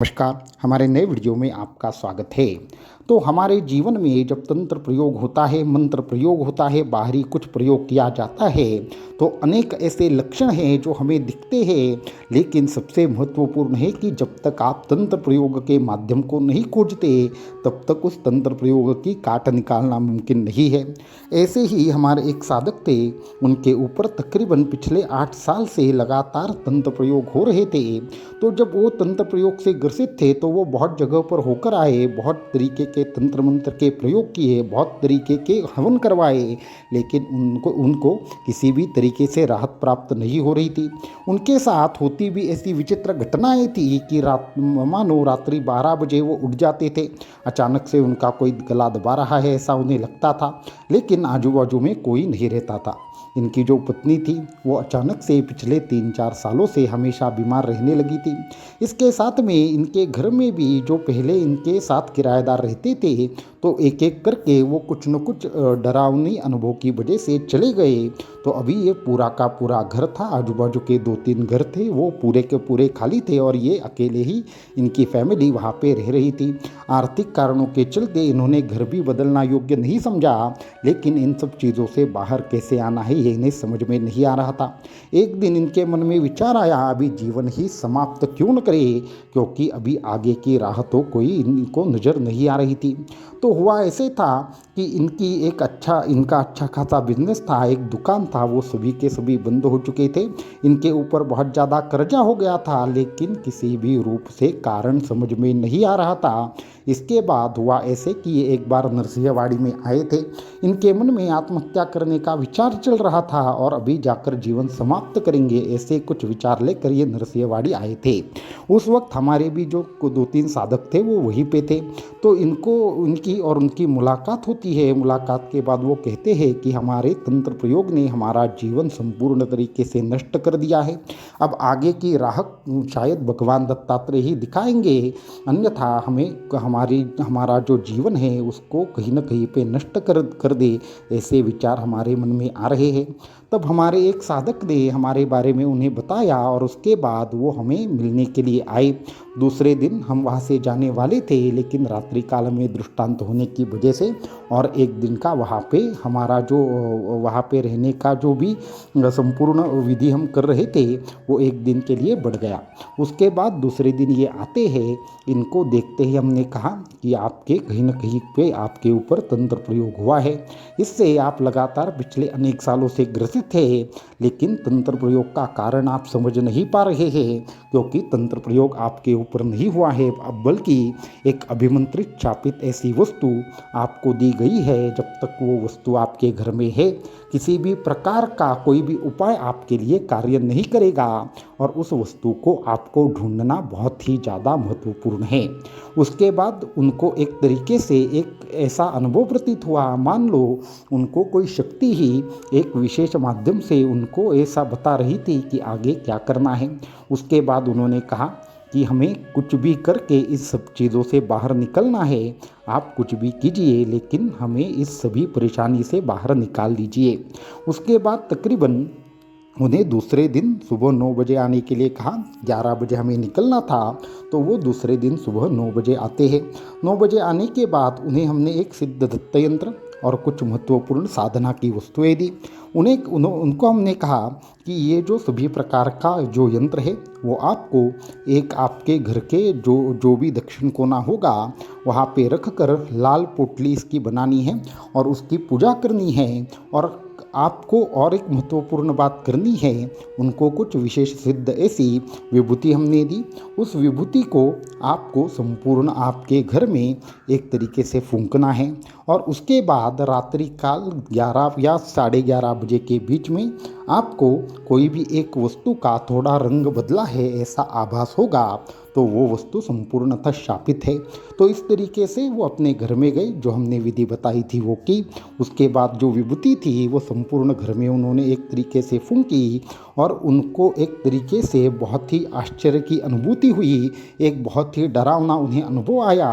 नमस्कार। हमारे नए वीडियो में आपका स्वागत है। तो हमारे जीवन में जब तंत्र प्रयोग होता है, मंत्र प्रयोग होता है, बाहरी कुछ प्रयोग किया जाता है, तो अनेक ऐसे लक्षण हैं जो हमें दिखते हैं। लेकिन सबसे महत्वपूर्ण है कि जब तक आप तंत्र प्रयोग के माध्यम को नहीं खोजते, तब तक उस तंत्र प्रयोग की काट निकालना मुमकिन नहीं है। ऐसे ही हमारे एक साधक थे, उनके ऊपर तकरीबन पिछले 8 साल से लगातार तंत्र प्रयोग हो रहे थे। तो जब वो तंत्र प्रयोग से ग्रसित थे, तो वो बहुत जगह पर होकर आए, बहुत तरीके के तंत्र मंत्र के प्रयोग किए, बहुत तरीके के हवन करवाए, लेकिन उनको उनको किसी भी तरीके से राहत प्राप्त नहीं हो रही थी। उनके साथ होती भी ऐसी विचित्र घटनाएं थी कि रात मानो रात्रि 12 बजे वो उठ जाते थे। अचानक से उनका कोई गला दबा रहा है ऐसा उन्हें लगता था, लेकिन आजू बाजू में कोई नहीं रहता था। इनकी जो पत्नी थी, वो अचानक से पिछले 3-4 सालों से हमेशा बीमार रहने लगी थी। इसके साथ में इनके घर में भी जो पहले इनके साथ किराएदार रहते थे, तो एक एक करके वो कुछ न कुछ डरावनी अनुभव की वजह से चले गए। तो अभी ये पूरा का पूरा घर था, आजू बाजू के 2-3 घर थे, वो पूरे के पूरे खाली थे और ये अकेले ही इनकी फैमिली वहाँ पे रह रही थी। आर्थिक कारणों के चलते इन्होंने घर भी बदलना योग्य नहीं समझा, लेकिन इन सब चीज़ों से बाहर कैसे आना है ये इन्हें समझ में नहीं आ रहा था। एक दिन इनके मन में विचार आया, अभी जीवन ही समाप्त क्यों न करे, क्योंकि अभी आगे की राह तो कोई इनको नज़र नहीं आ रही थी। तो हुआ ऐसे था कि इनका अच्छा खासा बिजनेस था, एक दुकान था, वो सभी के सभी बंद हो चुके थे। इनके ऊपर बहुत ज़्यादा कर्जा हो गया था, लेकिन किसी भी रूप से कारण समझ में नहीं आ रहा था। इसके बाद हुआ ऐसे कि ये एक बार नरसिंहवाड़ी में आए थे। इनके मन में आत्महत्या करने का विचार चल रहा था और अभी जाकर जीवन समाप्त करेंगे, ऐसे कुछ विचार लेकर ये नरसिंहवाड़ी आए थे। उस वक्त हमारे भी जो 2-3 साधक थे वो वहीं पे थे। तो इनकी और उनकी मुलाकात होती है। मुलाकात के बाद वो कहते हैं कि हमारे तंत्र प्रयोग ने हमारा जीवन संपूर्ण तरीके से नष्ट कर दिया है। अब आगे की राह शायद भगवान दत्तात्रेय ही दिखाएंगे, अन्यथा हमारा जो जीवन है उसको कहीं ना कहीं पे नष्ट कर दे, ऐसे विचार हमारे मन में आ रहे हैं। तब हमारे एक साधक ने हमारे बारे में उन्हें बताया और उसके बाद वो हमें मिलने के लिए आए। दूसरे दिन हम वहाँ से जाने वाले थे, लेकिन रात्रि काल में दृष्टांत होने की वजह से और एक दिन का वहाँ पे हमारा जो वहाँ पे रहने का जो भी संपूर्ण विधि हम कर रहे थे, वो एक दिन के लिए बढ़ गया। उसके बाद दूसरे दिन ये आते हैं। इनको देखते ही हमने कहा कि आपके कहीं न कहीं पे आपके ऊपर तंत्र प्रयोग हुआ है। इससे आप लगातार पिछले अनेक सालों से ग्रसित थे, लेकिन तंत्र प्रयोग का कारण आप समझ नहीं पा रहे हैं, क्योंकि तंत्र प्रयोग आपके ऊपर नहीं हुआ है, अब बल्कि एक अभिमंत्रित शापित ऐसी वस्तु आपको दी गई है। जब तक वो वस्तु आपके घर में है, किसी भी प्रकार का कोई भी उपाय आपके लिए कार्य नहीं करेगा और उस वस्तु को आपको ढूंढना बहुत ही ज़्यादा महत्वपूर्ण है। उसके बाद उनको एक तरीके से एक ऐसा अनुभव प्रतीत हुआ, मान लो उनको कोई शक्ति ही एक विशेष माध्यम से उनको ऐसा बता रही थी कि आगे क्या करना है। उसके बाद उन्होंने कहा कि हमें कुछ भी करके इस सब चीज़ों से बाहर निकलना है। आप कुछ भी कीजिए, लेकिन हमें इस सभी परेशानी से बाहर निकाल दीजिए। उसके बाद तकरीबन उन्हें दूसरे दिन सुबह 9 बजे आने के लिए कहा। 11 बजे हमें निकलना था, तो वो दूसरे दिन सुबह 9 बजे आते हैं। 9 बजे आने के बाद उन्हें हमने एक सिद्ध दत्त यंत्र और कुछ महत्वपूर्ण साधना की वस्तुएं दी। उनको हमने कहा कि ये जो सभी प्रकार का जो यंत्र है, वो आपको एक आपके घर के जो भी दक्षिण कोना होगा, वहाँ पे रख कर लाल पोटली इसकी बनानी है और उसकी पूजा करनी है। और आपको और एक महत्वपूर्ण बात करनी है, उनको कुछ विशेष सिद्ध ऐसी विभूति हमने दी। उस विभूति को आपको संपूर्ण आपके घर में एक तरीके से फूंकना है और उसके बाद रात्रि काल 11 या 11:30 बजे के बीच में आपको कोई भी एक वस्तु का थोड़ा रंग बदला है ऐसा आभास होगा, तो वो वस्तु संपूर्णतः शापित है। तो इस तरीके से वो अपने घर में गए, जो हमने विधि बताई थी वो की। उसके बाद जो विभूति थी वो संपूर्ण घर में उन्होंने एक तरीके से फूंकी और उनको एक तरीके से बहुत ही आश्चर्य की अनुभूति हुई, एक बहुत ही डरावना उन्हें अनुभव आया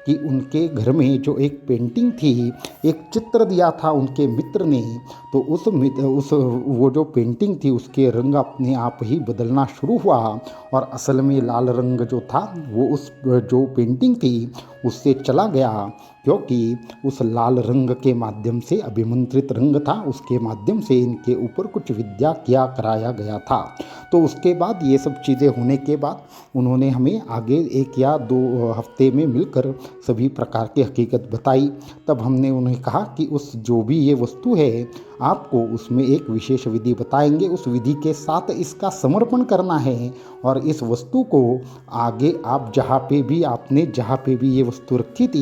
कि उनके घर में जो एक पेंटिंग थी, एक चित्र दिया था उनके मित्र ने, तो उस वो जो पेंटिंग थी उसके रंग अपने आप ही बदलना शुरू हुआ और असल में लाल रंग जो था वो उस जो पेंटिंग थी उससे चला गया, क्योंकि उस लाल रंग के माध्यम से, अभिमंत्रित रंग था, उसके माध्यम से इनके ऊपर कुछ विद्या किया कराया गया था। तो उसके बाद ये सब चीज़ें होने के बाद उन्होंने हमें आगे 1 या 2 हफ्ते में मिलकर सभी प्रकार की हकीकत बताई। तब हमने उन्हें कहा कि उस जो भी ये वस्तु है आपको उसमें एक विशेष विधि बताएंगे, उस विधि के साथ इसका समर्पण करना है और इस वस्तु को आगे आप जहाँ पे भी ये वस्तु रखी थी